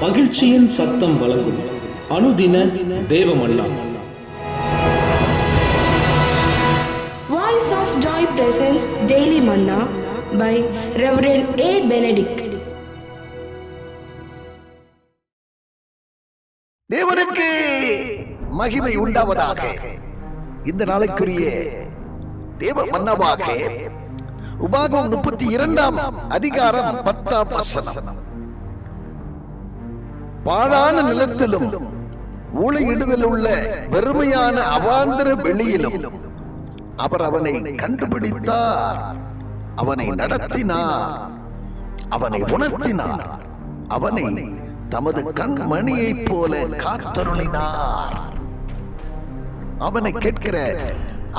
மகிழ்ச்சியின் சத்தம் வழங்கும் அனுதின தேவமன்னா. Voice of Joy presents Daily Manna by Reverend A. Benedict. தேவனுக்கு மகிமை உண்டாவதாக. இந்த நாளைக்குரிய தேவ மன்னாவாக உபாகம் 32 அதிகாரம் 10 வசனம். பாழான நிலத்திலும் ஊளையிடுதல் உள்ள வெறுமையான அவாந்தர வெளியிலும் அவர் அவனை கண்டுபிடித்தார், அவனை நடத்தினார், அவனை உணர்த்தினார், அவனை தமது கண்மணியைப் போல காத்தருளினார். அவனை கேட்கிற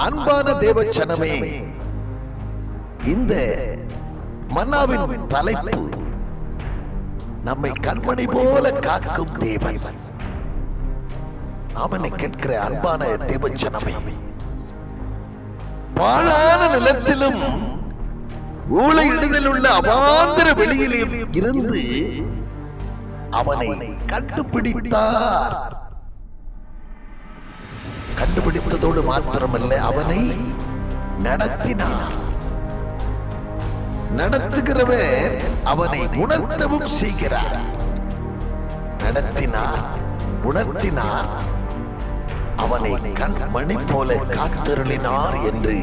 அன்பான தேவச்சனமே, இந்த மன்னாவின் தலைப்பு நம்மை கண்மணி போல காக்கும் தேவன். அவனை கேட்கிற அன்பான தேவச்சனமே, பாழான நிலத்திலும் ஊளையிடுதல் உள்ள அவாந்தர வெளியிலும் இருந்து அவனை கண்டுபிடித்தார். கண்டுபிடித்ததோடு மாத்திரமல்ல, அவனை நடத்தினார். நடத்துகிறவர் அவனை உணர்த்தவும் செய்கிறார். நடத்தினார், உணர்த்தினார், அவனை கண்மணி போல காத்தருளினார் என்று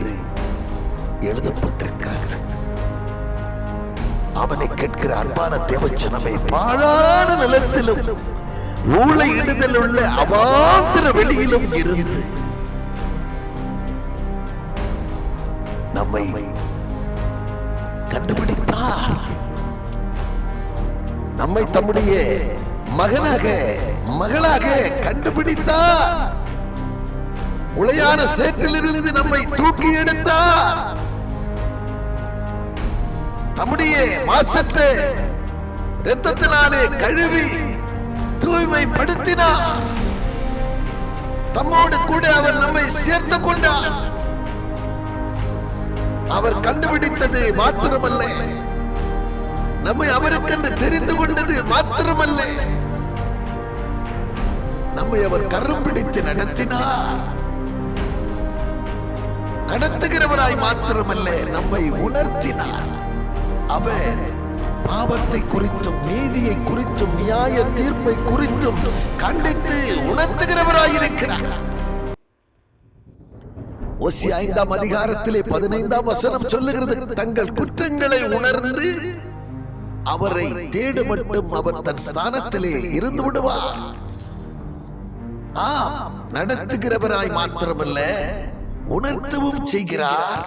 எழுதப்பட்டிருக்கிறது. அவனை கேட்கிற அன்பான தேவச்சனமே, பாழான நிலத்திலும் ஊளையிடுதல் உள்ள அவாந்தர வெளியிலும் இருந்து நம்மை கண்டுபிடித்தார். நம்மை தம்முடைய மகனாக மகளாக கண்டுபிடித்தார். உளையான சேற்றிலிருந்து நம்மை தூக்கி எடுத்தார். தம்முடைய மாசற்ற இரத்தத்தினாலே கழுவி தூய்மைப்படுத்தினார். தம்மோடு கூட அவர் நம்மை சேர்த்துக் கொண்டார். அவர் கண்டுபிடித்தது மாத்திரமல்ல, நம்மை அவருக்கென்று தெரிந்து கொண்டது மாத்திரமல்ல, நம்மை அவர் கரம் பிடித்து நடத்தினார். நடத்துகிறவராய் மாத்திரமல்ல, நம்மை உணர்த்தினார். அவர் பாவத்தை குறித்தும் நீதியை குறித்தும் நியாய தீர்ப்பை குறித்தும் கண்டித்து உணர்த்துகிறவராயிருக்கிறார். ஓசியா 5 அதிகாரத்திலே 15 வசனம் சொல்லுகிறது, தங்கள் குற்றங்களை உணர்ந்து அவரை தேடு மட்டும் அவர் தன் ஸ்தானத்திலே இருந்து விடுவார். நடத்துகிறவராய் மாத்திரமல்ல, உணர்த்தவும் செய்கிறார்.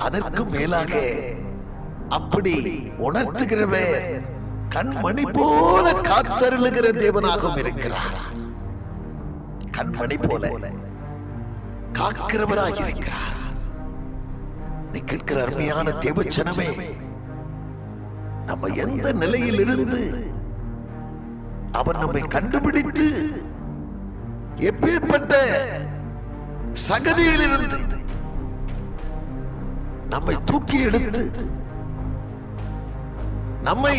அதற்கு மேலாக அப்படி உணர்த்துகிறவர் கண்மணி போல காத்தருளுகிற தேவனாகவும் இருக்கிறார். கண்மணி போல காக்கிறவராக இருக்கிறார். நீ கேட்கிற அருமையான தேவச்சனமே, நம்ம எந்த நிலையில் இருந்து அவர் நம்மை கண்டுபிடித்து எப்பேற்பட்ட சகதியில் இருந்து நம்மை தூக்கி எடுத்து நம்மை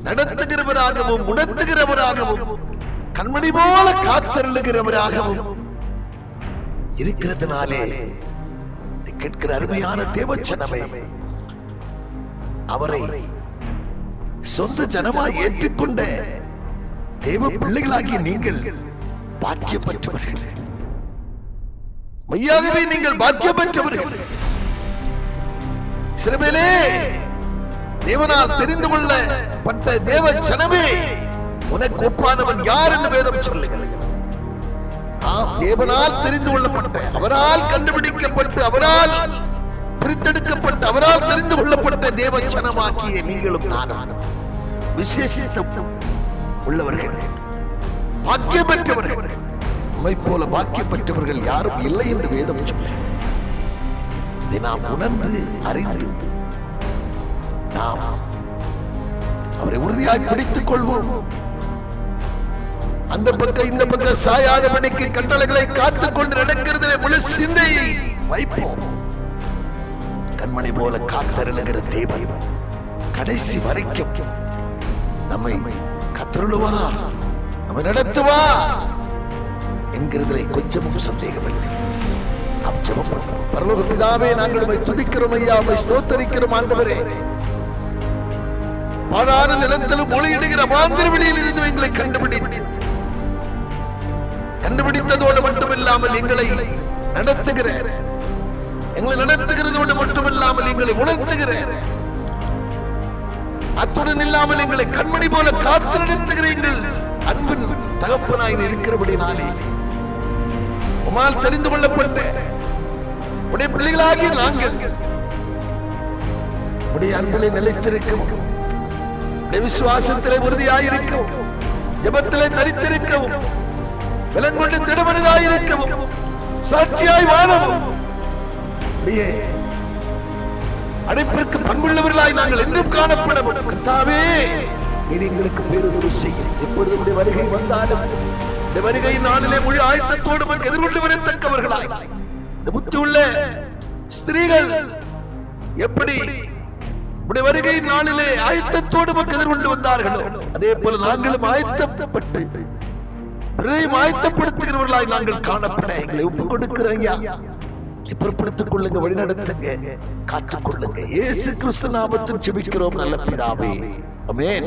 நடத்துகிறவராகவும் உணர்த்துகிறவராகவும் கண்மணி போல காத்தருளுகிறவராகவும் இருக்கிறதுனாலே கேட்கிற அருமையான தேவச்சனமே, அவரை சொந்த ஜனமாய் ஏற்றுக்கொண்ட தேவ பிள்ளைகளாகிய நீங்கள் பாக்கியம் பெற்றவர்கள். மெய்யாகவே நீங்கள் பாக்கியம் பெற்றவர்கள். சிறுமையிலே தேவனால் தெரிந்து கொள்ளப்பட்ட தேவ ஜனமே, உனக்கு ஒப்பானவன் யார் என்று வேதம் சொல்லுகிறது. தேவனால் தெரிந்து கொள்ளப்பட்ட, அவரால் கண்டுபிடிக்கப்பட்டு, அவரால் பிரித்தெடுக்கப்பட்ட, அவரால் தெரிந்து கொள்ளப்பட்ட தேவ ஜனமாக்கிய நீங்களும் நானும் விசேஷித்த உள்ளவர்கள், பாக்கியம் பெற்றவர்கள். நம்மை போல பாக்கியம் பெற்றவர்கள் யாரும் இல்லை என்று வேதம் சொல்லுகிறது. இதை நாம் உணர்ந்து அறிந்து நாம் அவரை உறுதியாய் பிடித்துக் கொள்வோம். அந்த பக்கம் இந்த பக்கம் சாயாதபடிக்கு கட்டளைகளை காத்துக்கொண்டு நடக்கிறதுல முழு சிந்தையை வைப்போம். கண்மணி போல காத்தருளுகிற தேவன் கடைசி வரைக்கும் நம்மை கத்தருளுவார், நம்மை நடத்துவார் என்கிறதிலே கொஞ்சமும் சந்தேகமில்லை. நாம் ஜெபம் பண்ணுவோம். பரலோக பிதாவே, நாங்கள் உம்மை துதிக்கிறோம் ஐயா, உம்மை ஸ்தோத்தரிக்கிறோம் ஆண்டவரே. பாழான நிலத்திலும் ஒளியிடுகிற மாந்திர வெளியில் இருந்து எங்களை கண்டுபிடித்ததோடு மட்டுமில்லாமல் எங்களை நடத்துகிறதோடு மட்டுமில்லாமல் எங்களை உணர்த்துகிற, அத்துடன் இல்லாமல் எங்களை கண்மணி போல காத்து நடத்துகிற எங்கள் அன்பின் தகப்பனாய் இருக்கிறபடினாலே உம்மால் தெரிந்து கொள்ளப்பட்ட உடைய பிள்ளைகளாகிய நாங்கள் உடைய அன்பிலே நிலைத்திருக்கவும், உடைய விசுவாசத்திலே உறுதியாயிருக்கவும், ஜெபத்திலே தரித்திருக்கவும், விலங்கொண்டு திடமனதாயிருக்கவும், சாட்சியாய் வாழவும், அடைப்பிற்கு பங்குள்ளவர்களாய் நாங்கள் என்றும் காணப்படவும் கர்த்தாவே நீர் எங்களுக்கு பேருதவி செய்யும். எப்பொழுது உடைய வருகை வந்தாலும் இந்த வருகை நாளிலே முழு ஆயத்தத்தோடு எதிர்கொண்டு வரத்தக்கவர்களாய் இந்த புத்தி உள்ள ஸ்திரீகள் எப்படி உடைய வருகை நாளிலே ஆயத்தத்தோடு எதிர்கொண்டு வந்தார்களோ, அதே போல நாங்களும் ஆயத்தப்பட்டு ஆயத்தப்படுத்துகிறவர்களாய் நாங்கள் காணப்பட எங்களை ஒப்புக் கொடுக்கிற ஐயா, பொறுப்படுத்திக் கொள்ளுங்க, வழிநடத்துங்க, காத்துக் கொள்ளுங்க. இயேசு கிறிஸ்து நாமத்தில் ஜெபிக்கிறோம் நல்ல பிதாவே, ஆமென்.